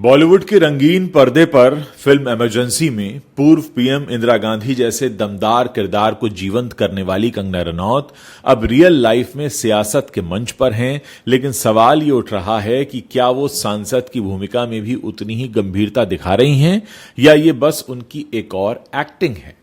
बॉलीवुड के रंगीन पर्दे पर फिल्म इमरजेंसी में पूर्व पीएम इंदिरा गांधी जैसे दमदार किरदार को जीवंत करने वाली कंगना रनौत अब रियल लाइफ में सियासत के मंच पर हैं। लेकिन सवाल ये उठ रहा है कि क्या वो सांसद की भूमिका में भी उतनी ही गंभीरता दिखा रही हैं या ये बस उनकी एक और एक्टिंग है।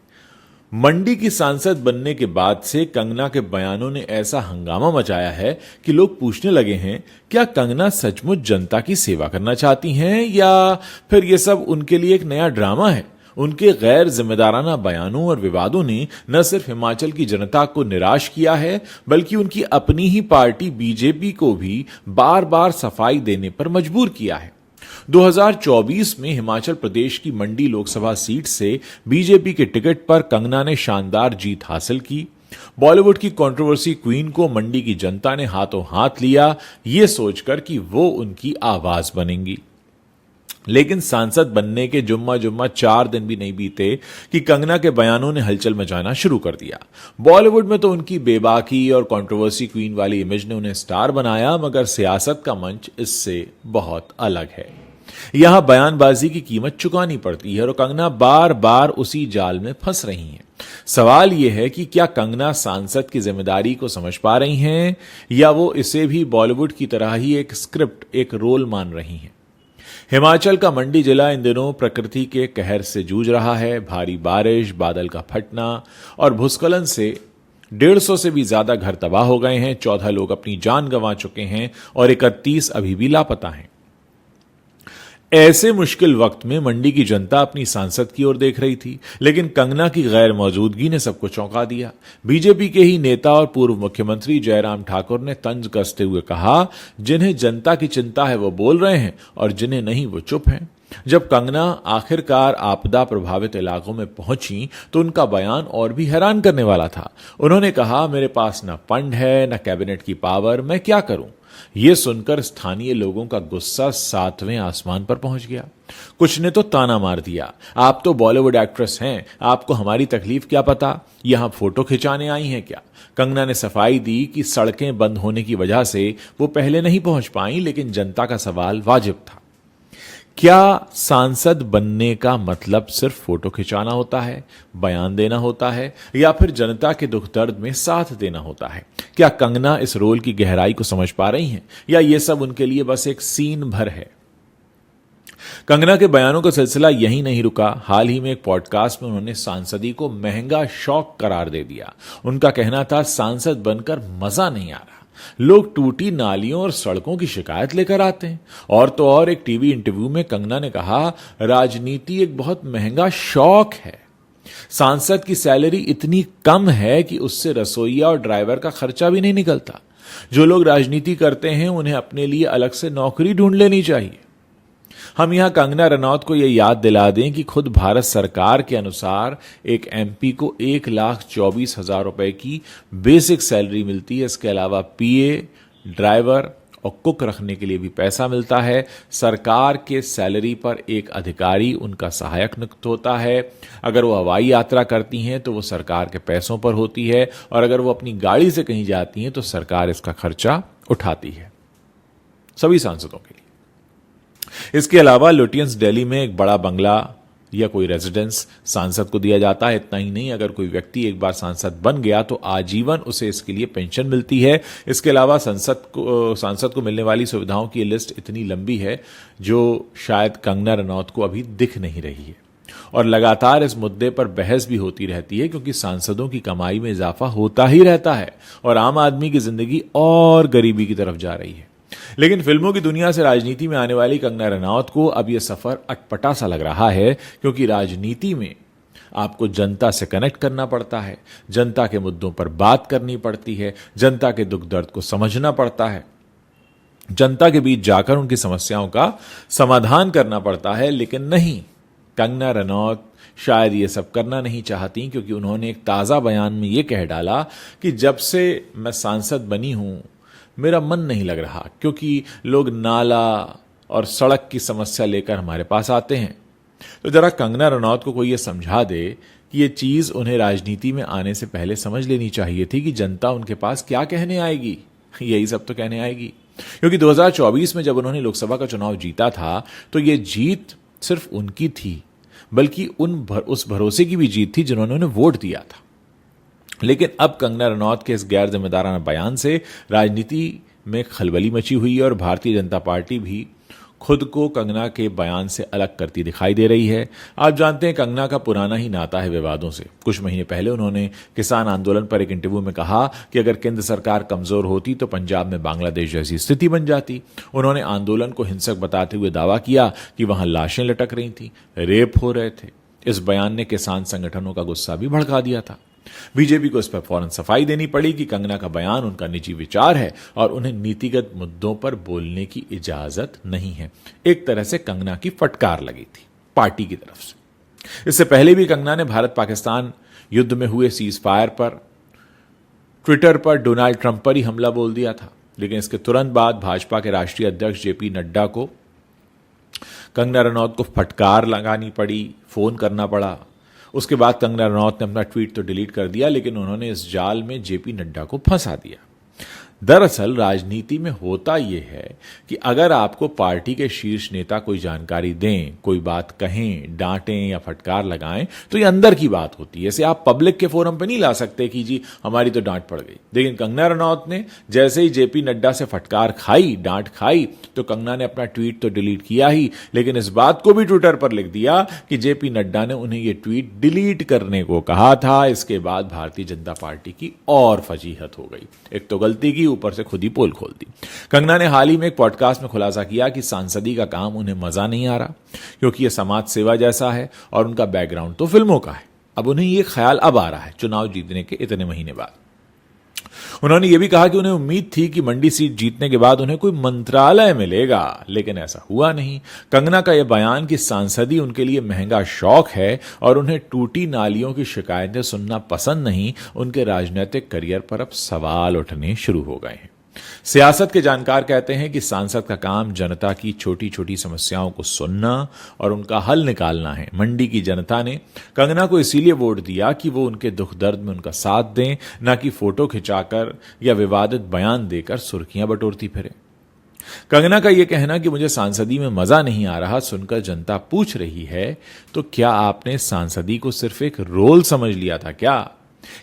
मंडी की सांसद बनने के बाद से कंगना के बयानों ने ऐसा हंगामा मचाया है कि लोग पूछने लगे हैं, क्या कंगना सचमुच जनता की सेवा करना चाहती हैं या फिर यह सब उनके लिए एक नया ड्रामा है। उनके गैर जिम्मेदाराना बयानों और विवादों ने न सिर्फ हिमाचल की जनता को निराश किया है, बल्कि उनकी अपनी ही पार्टी बीजेपी को भी बार बार सफाई देने पर मजबूर किया है। 2024 में हिमाचल प्रदेश की मंडी लोकसभा सीट से बीजेपी के टिकट पर कंगना ने शानदार जीत हासिल की। बॉलीवुड की कंट्रोवर्सी क्वीन को मंडी की जनता ने हाथों हाथ लिया, यह सोचकर कि वो उनकी आवाज बनेंगी। लेकिन सांसद बनने के जुम्मा 4 दिन भी नहीं बीते कि कंगना के बयानों ने हलचल मचाना शुरू कर दिया। बॉलीवुड में तो उनकी बेबाकी और कंट्रोवर्सी क्वीन वाली इमेज ने उन्हें स्टार बनाया, मगर सियासत का मंच इससे बहुत अलग है। यहां बयानबाजी की कीमत चुकानी पड़ती है और कंगना बार बार उसी जाल में फंस रही हैं। सवाल यह है कि क्या कंगना सांसद की जिम्मेदारी को समझ पा रही हैं या वो इसे भी बॉलीवुड की तरह ही एक स्क्रिप्ट, एक रोल मान रही हैं। हिमाचल का मंडी जिला इन दिनों प्रकृति के कहर से जूझ रहा है। भारी बारिश, बादल का फटना और भूस्खलन से 150 से भी ज्यादा घर तबाह हो गए हैं। 14 लोग अपनी जान गंवा चुके हैं और 31 अभी भी लापता हैं। ऐसे मुश्किल वक्त में मंडी की जनता अपनी सांसद की ओर देख रही थी, लेकिन कंगना की गैर मौजूदगी ने सबको चौंका दिया। बीजेपी के ही नेता और पूर्व मुख्यमंत्री जयराम ठाकुर ने तंज कसते हुए कहा, जिन्हें जनता की चिंता है वो बोल रहे हैं और जिन्हें नहीं वो चुप हैं। जब कंगना आखिरकार आपदा प्रभावित इलाकों में पहुंची तो उनका बयान और भी हैरान करने वाला था। उन्होंने कहा, मेरे पास न फंड है न कैबिनेट की पावर, मैं क्या करूं। यह सुनकर स्थानीय लोगों का गुस्सा 7वें आसमान पर पहुंच गया। कुछ ने तो ताना मार दिया, आप तो बॉलीवुड एक्ट्रेस हैं, आपको हमारी तकलीफ क्या पता, यहां फोटो खिंचाने आई हैं क्या। कंगना ने सफाई दी कि सड़कें बंद होने की वजह से वो पहले नहीं पहुंच पाई, लेकिन जनता का सवाल वाजिब था। क्या सांसद बनने का मतलब सिर्फ फोटो खिंचाना होता है, बयान देना होता है, या फिर जनता के दुख दर्द में साथ देना होता है। क्या कंगना इस रोल की गहराई को समझ पा रही हैं या यह सब उनके लिए बस एक सीन भर है। कंगना के बयानों का सिलसिला यहीं नहीं रुका। हाल ही में एक पॉडकास्ट में उन्होंने सांसदी को महंगा शौक करार दे दिया। उनका कहना था, सांसद बनकर मजा नहीं आ रहा, लोग टूटी नालियों और सड़कों की शिकायत लेकर आते हैं। और तो और एक टीवी इंटरव्यू में कंगना ने कहा, राजनीति एक बहुत महंगा शौक है। सांसद की सैलरी इतनी कम है कि उससे रसोइया और ड्राइवर का खर्चा भी नहीं निकलता। जो लोग राजनीति करते हैं उन्हें अपने लिए अलग से नौकरी ढूंढ लेनी चाहिए। हम यहां कंगना रनौत को यह याद दिला दें कि खुद भारत सरकार के अनुसार एक एमपी को 1,24,000 रुपए की बेसिक सैलरी मिलती है। इसके अलावा पीए, ड्राइवर और कुक रखने के लिए भी पैसा मिलता है। सरकार के सैलरी पर एक अधिकारी उनका सहायक नियुक्त होता है। अगर वो हवाई यात्रा करती हैं तो वो सरकार के पैसों पर होती है, और अगर वो अपनी गाड़ी से कहीं जाती हैं तो सरकार इसका खर्चा उठाती है, सभी सांसदों के लिए। इसके अलावा लुटियंस दिल्ली में एक बड़ा बंगला या कोई रेजिडेंस सांसद को दिया जाता है। इतना ही नहीं, अगर कोई व्यक्ति एक बार सांसद बन गया तो आजीवन उसे इसके लिए पेंशन मिलती है। इसके अलावा सांसद को मिलने वाली सुविधाओं की लिस्ट इतनी लंबी है जो शायद कंगना रनौत को अभी दिख नहीं रही है। और लगातार इस मुद्दे पर बहस भी होती रहती है, क्योंकि सांसदों की कमाई में इजाफा होता ही रहता है और आम आदमी की जिंदगी और गरीबी की तरफ जा रही है। लेकिन फिल्मों की दुनिया से राजनीति में आने वाली कंगना रनौत को अब यह सफर अटपटा सा लग रहा है, क्योंकि राजनीति में आपको जनता से कनेक्ट करना पड़ता है, जनता के मुद्दों पर बात करनी पड़ती है, जनता के दुख दर्द को समझना पड़ता है, जनता के बीच जाकर उनकी समस्याओं का समाधान करना पड़ता है। लेकिन नहीं, कंगना रनौत शायद ये सब करना नहीं चाहती, क्योंकि उन्होंने एक ताजा बयान में यह कह डाला कि जब से मैं सांसद बनी हूं मेरा मन नहीं लग रहा, क्योंकि लोग नाला और सड़क की समस्या लेकर हमारे पास आते हैं। तो जरा कंगना रनौत को कोई ये समझा दे कि ये चीज उन्हें राजनीति में आने से पहले समझ लेनी चाहिए थी कि जनता उनके पास क्या कहने आएगी। यही सब तो कहने आएगी। क्योंकि 2024 में जब उन्होंने लोकसभा का चुनाव जीता था तो ये जीत सिर्फ उनकी थी, बल्कि उस भरोसे की भी जीत थी जिन्होंने उन्हें वोट दिया था। लेकिन अब कंगना रनौत के इस गैर जिम्मेदाराना बयान से राजनीति में खलबली मची हुई है और भारतीय जनता पार्टी भी खुद को कंगना के बयान से अलग करती दिखाई दे रही है। आप जानते हैं कंगना का पुराना ही नाता है विवादों से। कुछ महीने पहले उन्होंने किसान आंदोलन पर एक इंटरव्यू में कहा कि अगर केंद्र सरकार कमजोर होती तो पंजाब में बांग्लादेश जैसी स्थिति बन जाती। उन्होंने आंदोलन को हिंसक बताते हुए दावा किया कि वहां लाशें लटक रही थी, रेप हो रहे थे। इस बयान ने किसान संगठनों का गुस्सा भी भड़का दिया था। बीजेपी को इस पर फौरन सफाई देनी पड़ी कि कंगना का बयान उनका निजी विचार है और उन्हें नीतिगत मुद्दों पर बोलने की इजाजत नहीं है। एक तरह से कंगना की फटकार लगी थी पार्टी की तरफ से। इससे पहले भी कंगना ने भारत पाकिस्तान युद्ध में हुए सीज फायर पर ट्विटर पर डोनाल्ड ट्रंप पर ही हमला बोल दिया था। लेकिन इसके तुरंत बाद भाजपा के राष्ट्रीय अध्यक्ष जेपी नड्डा को कंगना रनौत को फटकार लगानी पड़ी, फोन करना पड़ा। उसके बाद कंगना रनौत ने अपना ट्वीट तो डिलीट कर दिया, लेकिन उन्होंने इस जाल में जेपी नड्डा को फंसा दिया। दरअसल राजनीति में होता यह है कि अगर आपको पार्टी के शीर्ष नेता कोई जानकारी दें, कोई बात कहें, डांटें या फटकार लगाएं, तो ये अंदर की बात होती है। इसे आप पब्लिक के फोरम पे नहीं ला सकते कि जी हमारी तो डांट पड़ गई। लेकिन कंगना रनौत ने जैसे ही जेपी नड्डा से फटकार खाई, डांट खाई, तो कंगना ने अपना ट्वीट तो डिलीट किया ही, लेकिन इस बात को भी ट्विटर पर लिख दिया कि जेपी नड्डा ने उन्हें यह ट्वीट डिलीट करने को कहा था। इसके बाद भारतीय जनता पार्टी की और फजीहत हो गई। एक तो गलती की, ऊपर से खुद ही पोल खोल दी। कंगना ने हाल ही में एक पॉडकास्ट में खुलासा किया कि सांसदी का काम उन्हें मजा नहीं आ रहा क्योंकि यह समाज सेवा जैसा है और उनका बैकग्राउंड तो फिल्मों का है। अब उन्हें यह ख्याल अब आ रहा है चुनाव जीतने के इतने महीने बाद। उन्होंने यह भी कहा कि उन्हें उम्मीद थी कि मंडी सीट जीतने के बाद उन्हें कोई मंत्रालय मिलेगा, लेकिन ऐसा हुआ नहीं। कंगना का यह बयान कि सांसदी उनके लिए महंगा शौक है और उन्हें टूटी नालियों की शिकायतें सुनना पसंद नहीं, उनके राजनीतिक करियर पर अब सवाल उठने शुरू हो गए हैं। सियासत के जानकार कहते हैं कि सांसद का काम जनता की छोटी छोटी समस्याओं को सुनना और उनका हल निकालना है। मंडी की जनता ने कंगना को इसीलिए वोट दिया कि वो उनके दुख दर्द में उनका साथ दें, न कि फोटो खिंचाकर या विवादित बयान देकर सुर्खियां बटोरती फिरे। कंगना का यह कहना कि मुझे सांसदी में मजा नहीं आ रहा सुनकर जनता पूछ रही है, तो क्या आपने सांसदी को सिर्फ एक रोल समझ लिया था क्या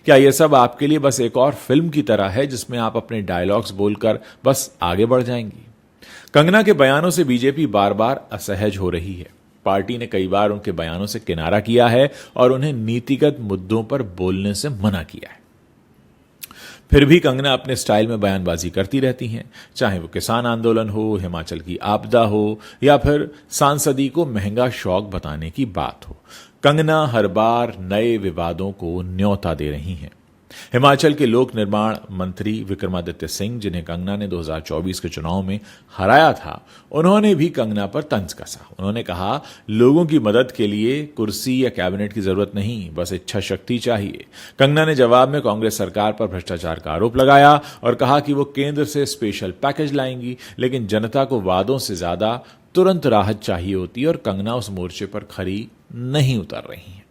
यह सब आपके लिए बस एक और फिल्म की तरह है जिसमें आप अपने डायलॉग्स बोलकर बस आगे बढ़ जाएंगी? कंगना के बयानों से बीजेपी बार बार असहज हो रही है। पार्टी ने कई बार उनके बयानों से किनारा किया है और उन्हें नीतिगत मुद्दों पर बोलने से मना किया है। फिर भी कंगना अपने स्टाइल में बयानबाजी करती रहती हैं, चाहे वो किसान आंदोलन हो, हिमाचल की आपदा हो या फिर सांसदी को महंगा शौक बताने की बात हो। कंगना हर बार नए विवादों को न्योता दे रही हैं। हिमाचल के लोक निर्माण मंत्री विक्रमादित्य सिंह, जिन्हें कंगना ने 2024 के चुनाव में हराया था, उन्होंने भी कंगना पर तंज कसा। उन्होंने कहा, लोगों की मदद के लिए कुर्सी या कैबिनेट की जरूरत नहीं, बस इच्छा शक्ति चाहिए। कंगना ने जवाब में कांग्रेस सरकार पर भ्रष्टाचार का आरोप लगाया और कहा कि वो केंद्र से स्पेशल पैकेज लाएंगी, लेकिन जनता को वादों से ज्यादा तुरंत राहत चाहिए होती है और कंगना उस मोर्चे पर खरी नहीं उतर रही हैं।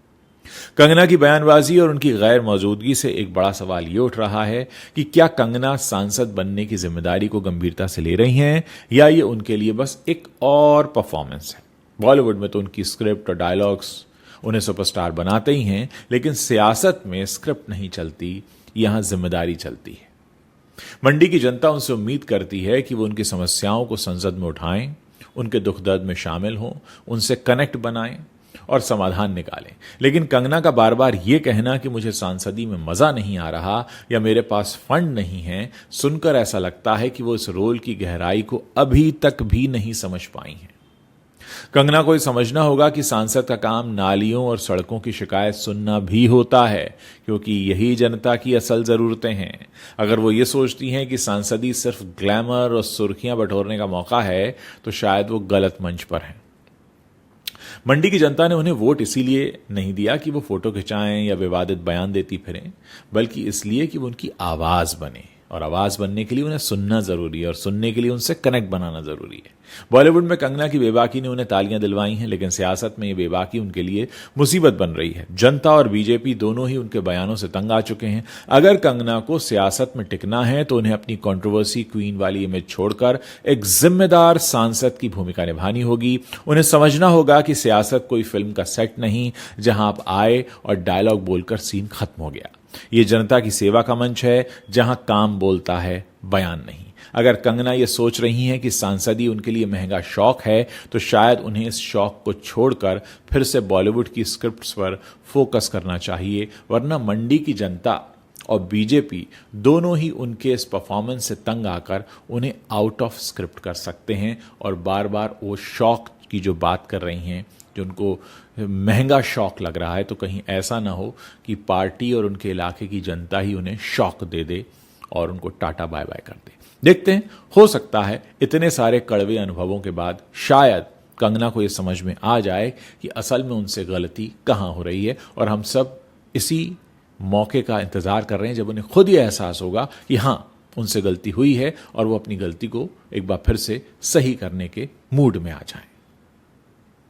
कंगना की बयानबाजी और उनकी गैर मौजूदगी से एक बड़ा सवाल यह उठ रहा है कि क्या कंगना सांसद बनने की जिम्मेदारी को गंभीरता से ले रही हैं या ये उनके लिए बस एक और परफॉर्मेंस है। बॉलीवुड में तो उनकी स्क्रिप्ट और डायलॉग्स उन्हें सुपरस्टार बनाते ही हैं, लेकिन सियासत में स्क्रिप्ट नहीं चलती, यहां जिम्मेदारी चलती है। मंडी की जनता उनसे उम्मीद करती है कि वो उनकी समस्याओं को संसद में उठाएं, उनके दुख दर्द में शामिल हों, उनसे कनेक्ट बनाएं और समाधान निकालें। लेकिन कंगना का बार बार यह कहना कि मुझे सांसदी में मजा नहीं आ रहा या मेरे पास फंड नहीं है, सुनकर ऐसा लगता है कि वो इस रोल की गहराई को अभी तक भी नहीं समझ पाई हैं। कंगना को यह समझना होगा कि सांसद का काम नालियों और सड़कों की शिकायत सुनना भी होता है, क्योंकि यही जनता की असल जरूरतें हैं। अगर वो ये सोचती हैं कि सांसदी सिर्फ ग्लैमर और सुर्खियां बटोरने का मौका है, तो शायद वो गलत मंच पर हैं। मंडी की जनता ने उन्हें वोट इसीलिए नहीं दिया कि वो फोटो खिंचाएं या विवादित बयान देती फिरें, बल्कि इसलिए कि वो उनकी आवाज बने, और आवाज बनने के लिए उन्हें सुनना जरूरी है और सुनने के लिए उनसे कनेक्ट बनाना जरूरी है। बॉलीवुड में कंगना की बेबाकी ने उन्हें तालियां दिलवाई हैं, लेकिन सियासत में ये बेबाकी उनके लिए मुसीबत बन रही है। जनता और बीजेपी दोनों ही उनके बयानों से तंग आ चुके हैं। अगर कंगना को सियासत में टिकना है तो उन्हें अपनी कंट्रोवर्सी क्वीन वाली इमेज छोड़कर एक जिम्मेदार सांसद की भूमिका निभानी होगी। उन्हें समझना होगा कि सियासत कोई फिल्म का सेट नहीं जहां आप आए और डायलॉग बोलकर सीन खत्म हो गया। ये जनता की सेवा का मंच है जहां काम बोलता है, बयान नहीं। अगर कंगना ये सोच रही हैं कि सांसदी उनके लिए महंगा शौक है तो शायद उन्हें इस शौक को छोड़कर फिर से बॉलीवुड की स्क्रिप्ट्स पर फोकस करना चाहिए, वरना मंडी की जनता और बीजेपी दोनों ही उनके इस परफॉर्मेंस से तंग आकर उन्हें आउट ऑफ स्क्रिप्ट कर सकते हैं और बार बार वो शौक की जो बात कर रही हैं, जो उनको महंगा शौक लग रहा है, तो कहीं ऐसा ना हो कि पार्टी और उनके इलाके की जनता ही उन्हें शौक दे दे और उनको टाटा बाय बाय कर दे। देखते हैं, हो सकता है इतने सारे कड़वे अनुभवों के बाद शायद कंगना को यह समझ में आ जाए कि असल में उनसे गलती कहां हो रही है, और हम सब इसी मौके का इंतजार कर रहे हैं जब उन्हें खुद ये एहसास होगा कि हां, उनसे गलती हुई है और वो अपनी गलती को एक बार फिर से सही करने के मूड में आ जाएं।